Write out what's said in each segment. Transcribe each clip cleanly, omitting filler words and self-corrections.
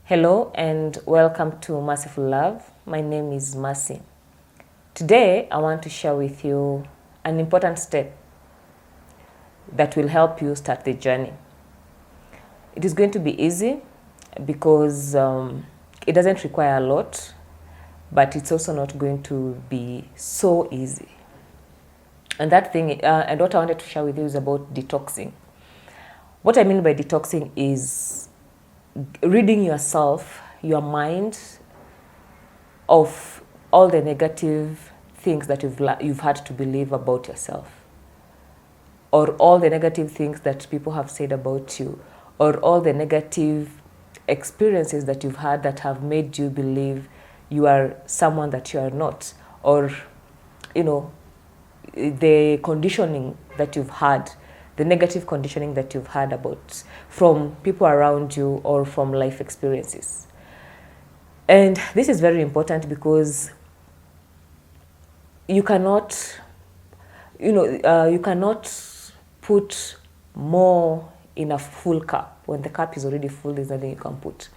Hello and welcome to Merciful Love. My name is Mercy. Today I want to share with you an important step that will help you start the journey. It is going to be easy because it doesn't require a lot, but it's also not going to be so easy. And and what I wanted to share with you is about detoxing. What I mean by detoxing is ridding yourself, your mind, of all the negative things that you've had to believe about yourself, or all the negative things that people have said about you, or all the negative experiences that you've had that have made you believe you are someone that you are not, or the conditioning that you've had, the negative conditioning that you've had about from people around you or from life experiences. And this is very important because you cannot, you cannot put more in a full cup. When the cup is already full, there's nothing you can put.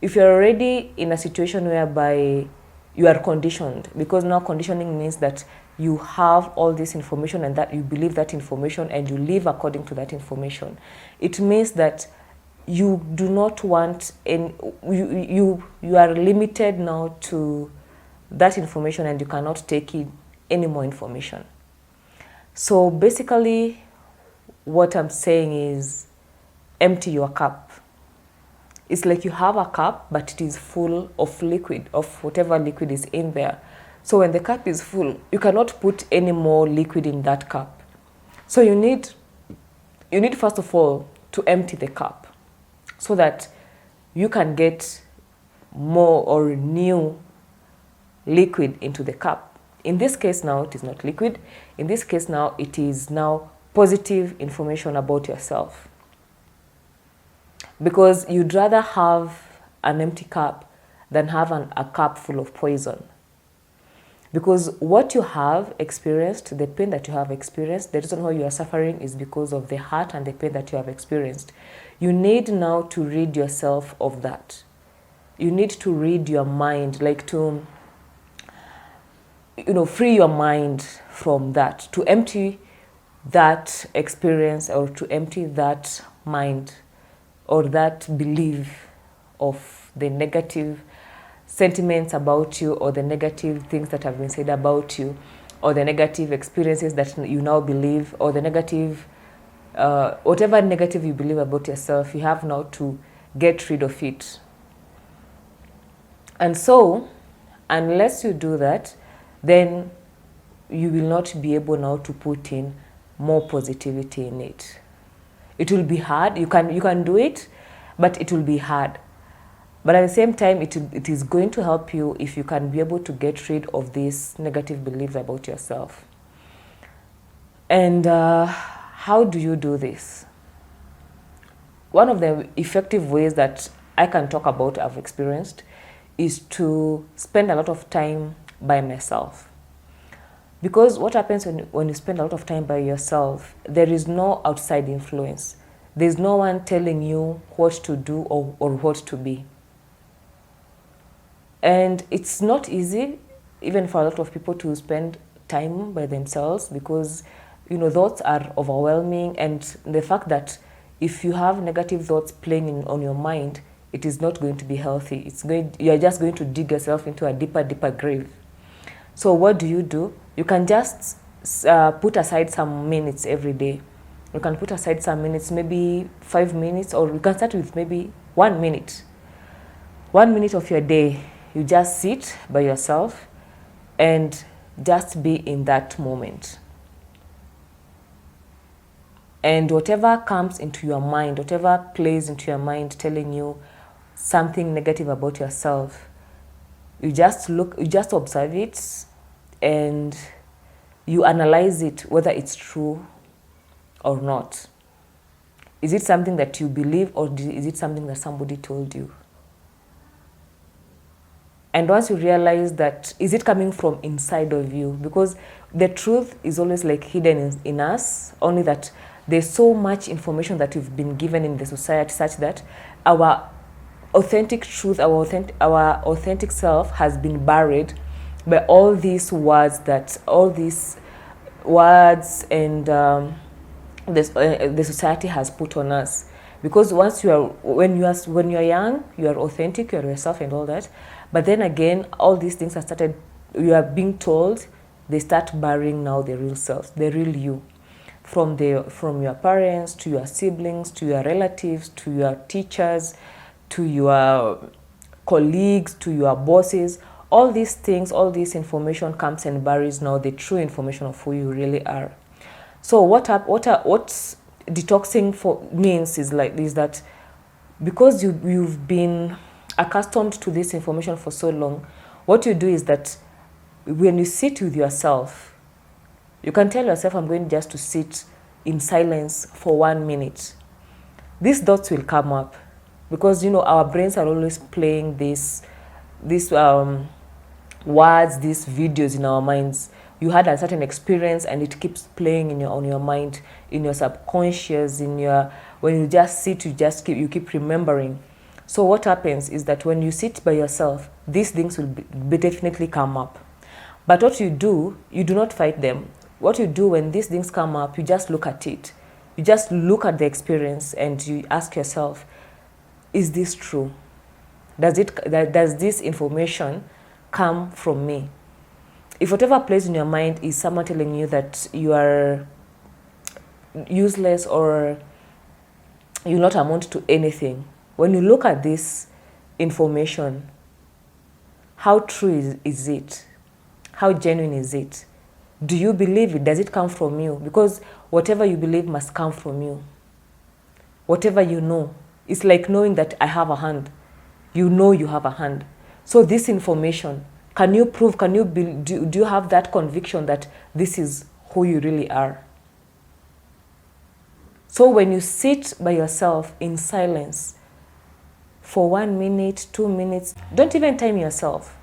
If you're already in a situation whereby you are conditioned, because now conditioning means that you have all this information and that you believe that information and you live according to that information. It means that you do not want you are limited now to that information and you cannot take in any more information. So basically what I'm saying is empty your cup. It's like you have a cup, but it is full of liquid, of whatever liquid is in there. So when the cup is full, you cannot put any more liquid in that cup. So you need first of all to empty the cup so that you can get more or new liquid into the cup. In this case now, it is not liquid. In this case now, it is now positive information about yourself. Because you'd rather have an empty cup than have a cup full of poison. Because what you have experienced, the pain that you have experienced, the reason why you are suffering is because of the hurt and the pain that you have experienced. You need now to rid yourself of that. You need to rid your mind, like to, free your mind from that, to empty that experience or to empty that mind or that belief of the negative sentiments about you or the negative things that have been said about you or the negative experiences that you now believe or the negative, whatever negative you believe about yourself, you have now to get rid of it. And so, unless you do that, then you will not be able now to put in more positivity in it. It will be hard. You can do it, but it will be hard. But at the same time, it is going to help you if you can be able to get rid of these negative beliefs about yourself. And how do you do this? One of the effective ways that I can talk about, I've experienced, is to spend a lot of time by myself. Because what happens when you spend a lot of time by yourself, there is no outside influence. There's no one telling you what to do or what to be. And it's not easy, even for a lot of people, to spend time by themselves because, thoughts are overwhelming. And the fact that if you have negative thoughts playing on your mind, it is not going to be healthy. You're just going to dig yourself into a deeper, deeper grave. So what do? You can just put aside some minutes every day. You can put aside some minutes, maybe 5 minutes, or you can start with maybe 1 minute. 1 minute of your day. You just sit by yourself and just be in that moment. And whatever comes into your mind, whatever plays into your mind telling you something negative about yourself, you just observe it and you analyze it, whether it's true or not. Is it something that you believe or is it something that somebody told you? And once you realize that, is it coming from inside of you? Because the truth is always like hidden in us, only that there's so much information that we've been given in the society such that our authentic truth, our authentic self has been buried by all these words and the society has put on us. Because once when you're young, you are authentic, you are yourself and all that. But then again, all these things you are being told, they start burying now the real self, the real you. From your parents, to your siblings, to your relatives, to your teachers, to your colleagues, to your bosses. All these things, all this information comes and buries now the true information of who you really are. So what detoxing means is that because you've been accustomed to this information for so long, what you do is that when you sit with yourself, you can tell yourself, I'm going just to sit in silence for 1 minute. These thoughts will come up because, our brains are always playing these words, these videos in our minds. You had a certain experience and it keeps playing on your mind, in your subconscious, when you just sit, you keep remembering. So what happens is that when you sit by yourself, these things will definitely come up. But what you do not fight them. What you do when these things come up, you just look at it. You just look at the experience and you ask yourself, is this true? Does this information come from me? If whatever plays in your mind is someone telling you that you are useless or you not amount to anything, when you look at this information, how true is it? How genuine is it? Do you believe it? Does it come from you? Because whatever you believe must come from you. Whatever you know. It's like knowing that I have a hand. You know you have a hand. So this information, can you prove, do you have that conviction that this is who you really are? So when you sit by yourself in silence for 1 minute, 2 minutes, don't even time yourself.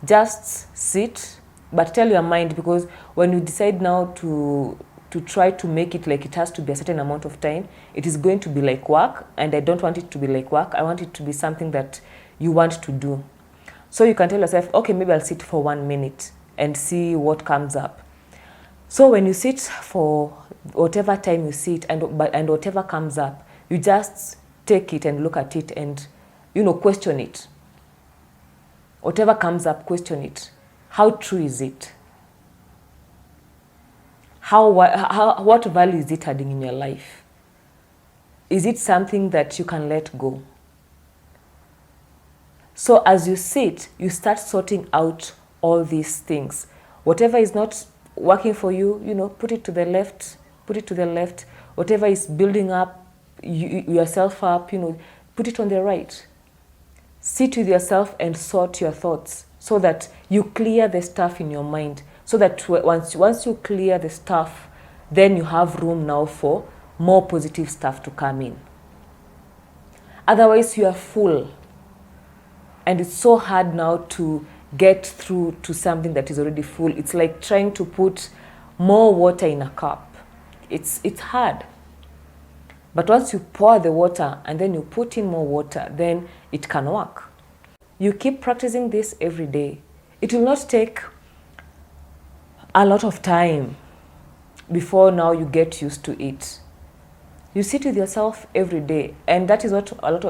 Just sit, but tell your mind, because when you decide now to try to make it like it has to be a certain amount of time, it is going to be like work, and I don't want it to be like work. I want it to be something that you want to do. So you can tell yourself, okay, maybe I'll sit for 1 minute and see what comes up. So when you sit for whatever time you sit and whatever comes up, you just take it and look at it and, question it. Whatever comes up, question it. How true is it? What value is it adding in your life? Is it something that you can let go? So as you sit, you start sorting out all these things. Whatever is not working for you, put it to the left, Whatever is building up yourself up, put it on the right. Sit with yourself and sort your thoughts so that you clear the stuff in your mind. So that once you clear the stuff, then you have room now for more positive stuff to come in. Otherwise, you are full. And it's so hard now to get through to something that is already full. It's like trying to put more water in a cup. It's hard. But once you pour the water and then you put in more water, then it can work. You keep practicing this every day. It will not take a lot of time before now you get used to it. You sit with yourself every day, and that is what a lot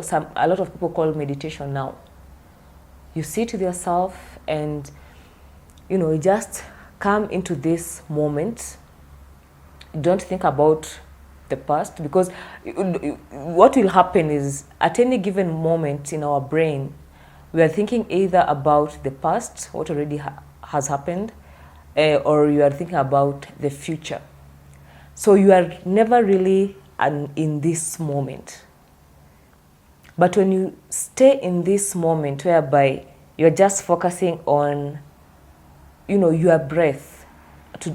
of people call meditation now. You sit with yourself and you just come into this moment. Don't think about the past, because what will happen is at any given moment in our brain, we are thinking either about the past, what already has happened, or you are thinking about the future. So you are never really in this moment. But when you stay in this moment whereby you're just focusing on, your breath,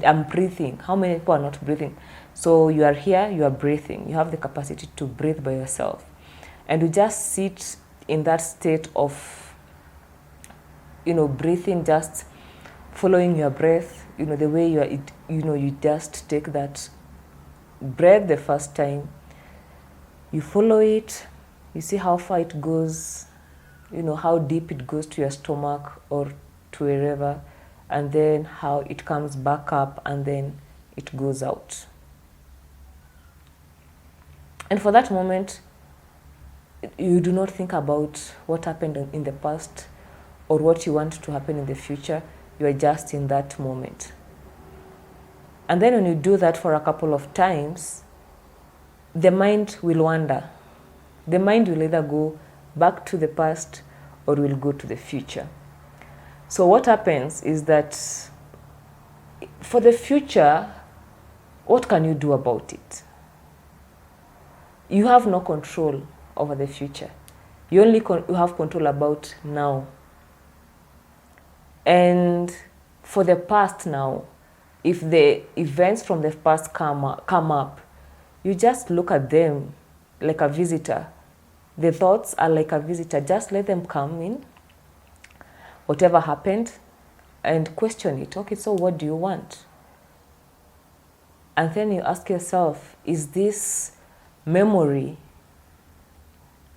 I'm breathing. How many people are not breathing? So you are here, you are breathing. You have the capacity to breathe by yourself. And you just sit in that state of, breathing, just following your breath, the way you just take that breath the first time. You follow it, You see how far it goes, how deep it goes to your stomach or to wherever, and then how it comes back up and then it goes out. And for that moment, you do not think about what happened in the past or what you want to happen in the future. You are just in that moment. And then when you do that for a couple of times, the mind will wander. The mind will either go back to the past or will go to the future. So what happens is that for the future, what can you do about it? You have no control over the future. You only you have control about now. And for the past now, if the events from the past come up, you just look at them like a visitor. The thoughts are like a visitor. Just let them come in, whatever happened, and question it. Okay, so what do you want? And then you ask yourself, is this memory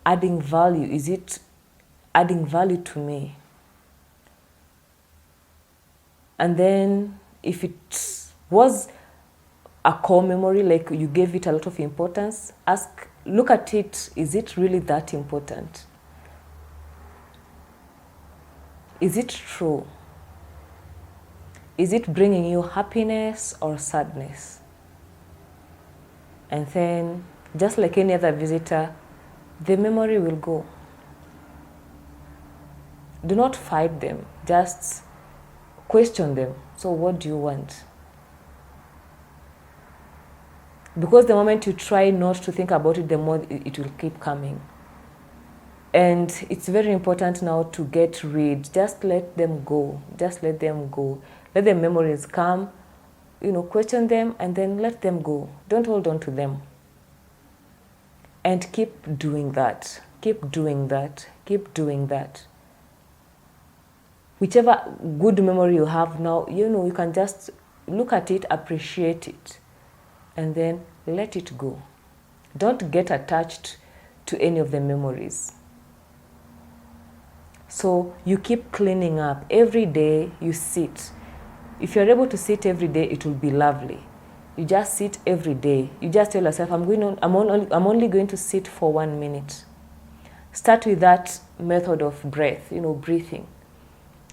adding value? Is it adding value to me? And then if it was a core memory, like you gave it a lot of importance, look at it, is it really that important? Is it true? Is it bringing you happiness or sadness? And then, just like any other visitor, the memory will go. Do not fight them, just question them. So what do you want? Because the moment you try not to think about it, the more it will keep coming. And it's very important now to get rid. Just let them go. Just let them go. Let the memories come, question them and then let them go. Don't hold on to them. And keep doing that. Keep doing that. Keep doing that. Whichever good memory you have now, you can just look at it, appreciate it, and then let it go. Don't get attached to any of the memories. So you keep cleaning up. Every day you sit. If you're able to sit every day, it will be lovely. You just sit every day. You just tell yourself, I'm only going to sit for 1 minute. Start with that method of breath, breathing.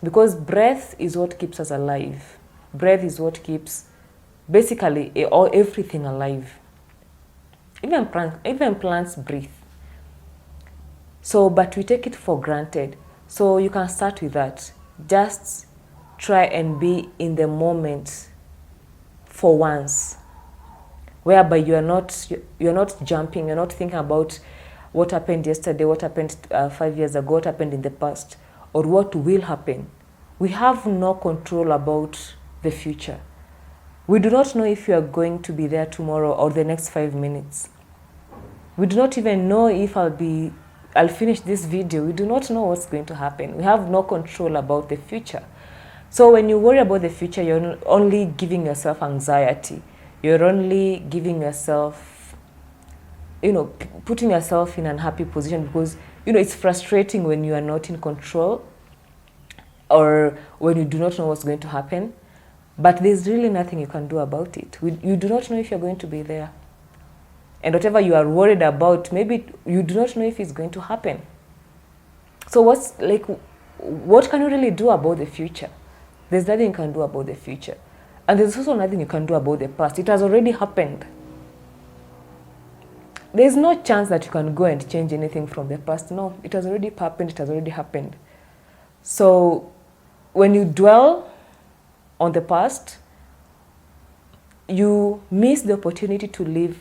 Because breath is what keeps us alive. Breath is what keeps basically everything alive. Even plants breathe. So, but we take it for granted. So you can start with that. Just try and be in the moment for once, whereby you're not jumping, you're not thinking about what happened yesterday, what happened 5 years ago, what happened in the past, or what will happen. We have no control about the future. We do not know if you are going to be there tomorrow or the next 5 minutes. We do not even know if I'll finish this video. We do not know what's going to happen. We have no control about the future. So when you worry about the future, you're only giving yourself anxiety. You're only giving yourself, putting yourself in an unhappy position because, it's frustrating when you are not in control or when you do not know what's going to happen. But there's really nothing you can do about it. You do not know if you're going to be there. And whatever you are worried about, maybe you do not know if it's going to happen. So what can you really do about the future? There's nothing you can do about the future. And there's also nothing you can do about the past. It has already happened. There's no chance that you can go and change anything from the past. No, it has already happened. It has already happened. So when you dwell on the past, you miss the opportunity to live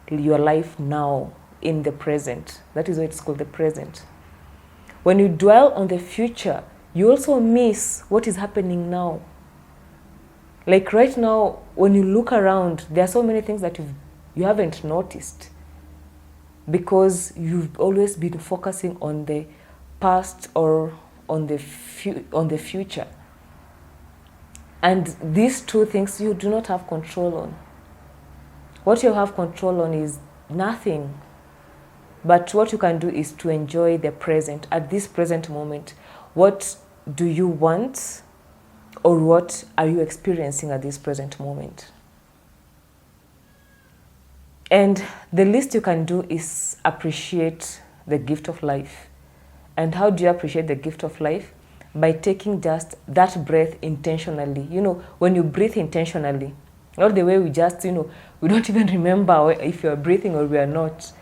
your life now in the present. That is why it's called the present. When you dwell on the future, you also miss what is happening now. Like right now, when you look around, there are so many things that you haven't noticed because you've always been focusing on the past or on the future. And these two things you do not have control on. What you have control on is nothing. But what you can do is to enjoy the present. At this present moment, what do you want, or what are you experiencing at this present moment? And the least you can do is appreciate the gift of life. And how do you appreciate the gift of life? By taking just that breath intentionally. You know, when you breathe intentionally, not the way we just, we don't even remember if you're breathing or we are not.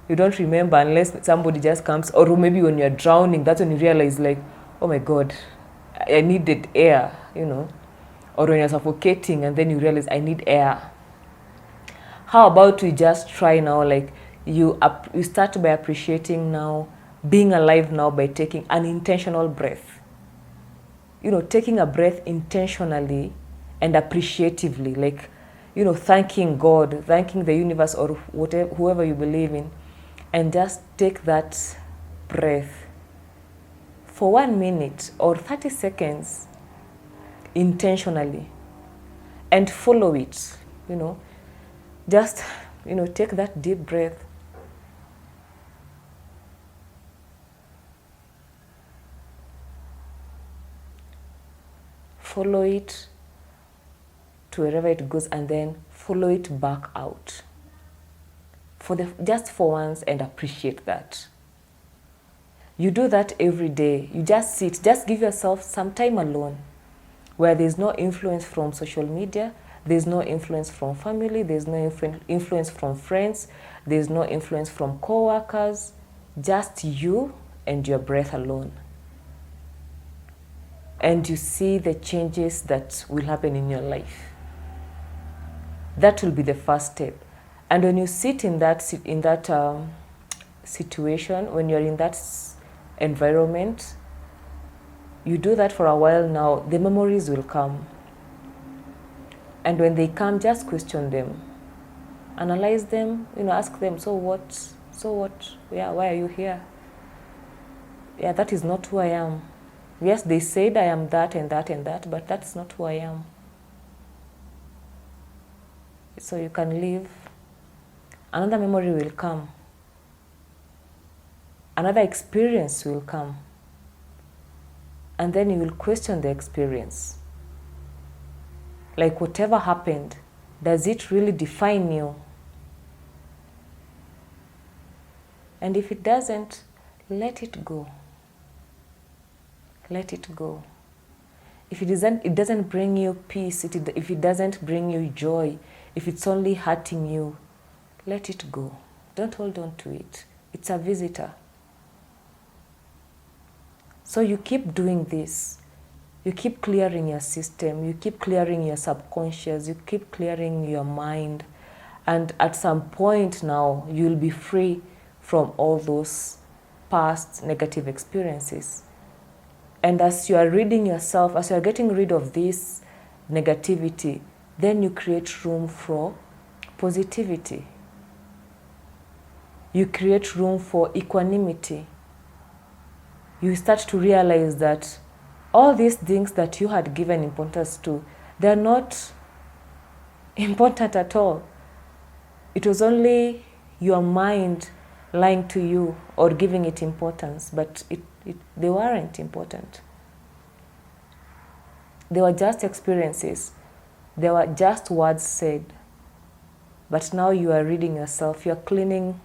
You don't remember unless somebody just comes, or maybe when you're drowning, that's when you realize, like, oh my God, I needed air, or when you're suffocating and then you realize I need air. How about we just try now, like you start by appreciating now, being alive now by taking an intentional breath. Taking a breath intentionally and appreciatively, like, thanking God, thanking the universe or whatever, whoever you believe in, and just take that breath for 1 minute or 30 seconds intentionally and follow it, just, take that deep breath. Follow it to wherever it goes, and then follow it back out. Just for once, and appreciate that. You do that every day. You just sit, just give yourself some time alone, where there's no influence from social media, there's no influence from family, there's no influence from friends, there's no influence from co-workers, just you and your breath alone. And you see the changes that will happen in your life. That will be the first step. And when you sit in that situation, when you're in that environment, you do that for a while now, the memories will come. And when they come, just question them. Analyze them, ask them, so what? Yeah, why are you here? Yeah, that is not who I am. Yes, they said I am that and that and that, but that's not who I am. So you can leave. Another memory will come. Another experience will come. And then you will question the experience. Like, whatever happened, does it really define you? And if it doesn't, let it go. Let it go. If it doesn't bring you peace, if it doesn't bring you joy, if it's only hurting you, let it go. Don't hold on to it. It's a visitor. So you keep doing this. You keep clearing your system. You keep clearing your subconscious. You keep clearing your mind. And at some point now, you'll be free from all those past negative experiences. And as you are reading yourself, as you are getting rid of this negativity, then you create room for positivity. You create room for equanimity. You start to realize that all these things that you had given importance to, they're not important at all. It was only your mind lying to you or giving it importance, but they weren't important. They were just experiences. They were just words said. But now you are reading yourself. You're cleaning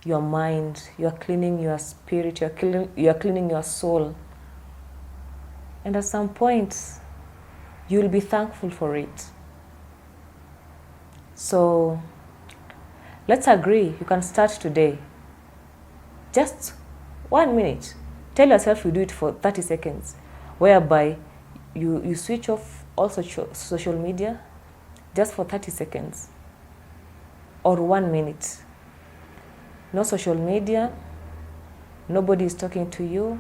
your mind. You're cleaning your spirit. You're cleaning your soul. And at some point, you'll be thankful for it. So let's agree. You can start today. Just 1 minute. Tell yourself you do it for 30 seconds, whereby you switch off all social media just for 30 seconds or 1 minute. No social media, nobody is talking to you,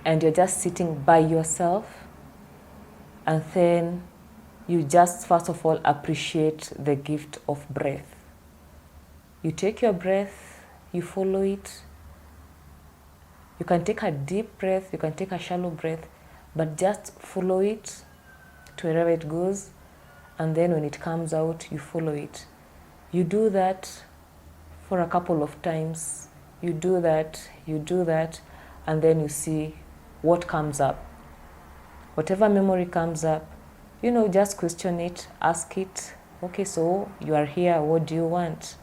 and you're just sitting by yourself, and then you just first of all appreciate the gift of breath. You take your breath, you follow it. You can take a deep breath, you can take a shallow breath, but just follow it to wherever it goes, and then when it comes out, you follow it. You do that for a couple of times. You do that, and then you see what comes up. Whatever memory comes up, just question it, ask it. Okay, so you are here, what do you want?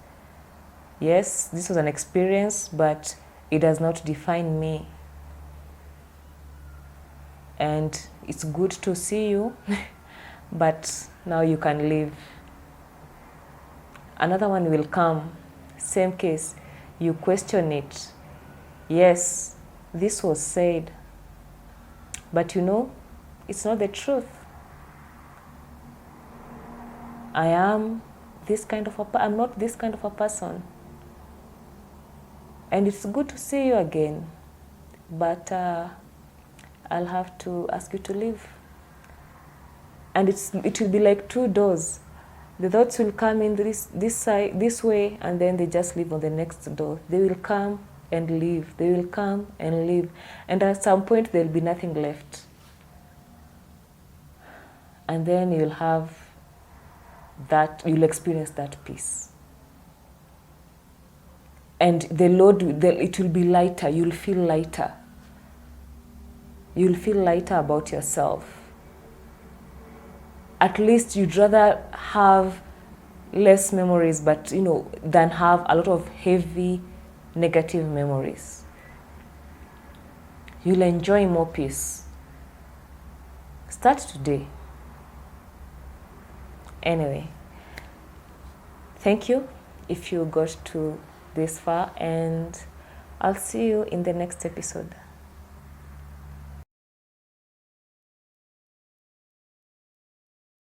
Yes, this was an experience, but it does not define me. And it's good to see you, but now you can leave. Another one will come, same case, you question it. Yes, this was said, but it's not the truth. I'm not this kind of a person. And it's good to see you again, but I'll have to ask you to leave. And it will be like two doors. The thoughts will come in this side, this way, and then they just leave on the next door. They will come and leave. They will come and leave. And at some point, there will be nothing left. And then you'll experience that peace. And the load, it will be lighter. You'll feel lighter. You'll feel lighter about yourself. At least you'd rather have less memories, but than have a lot of heavy negative memories. You'll enjoy more peace. Start today. Anyway, thank you if you got to this far, and I'll see you in the next episode.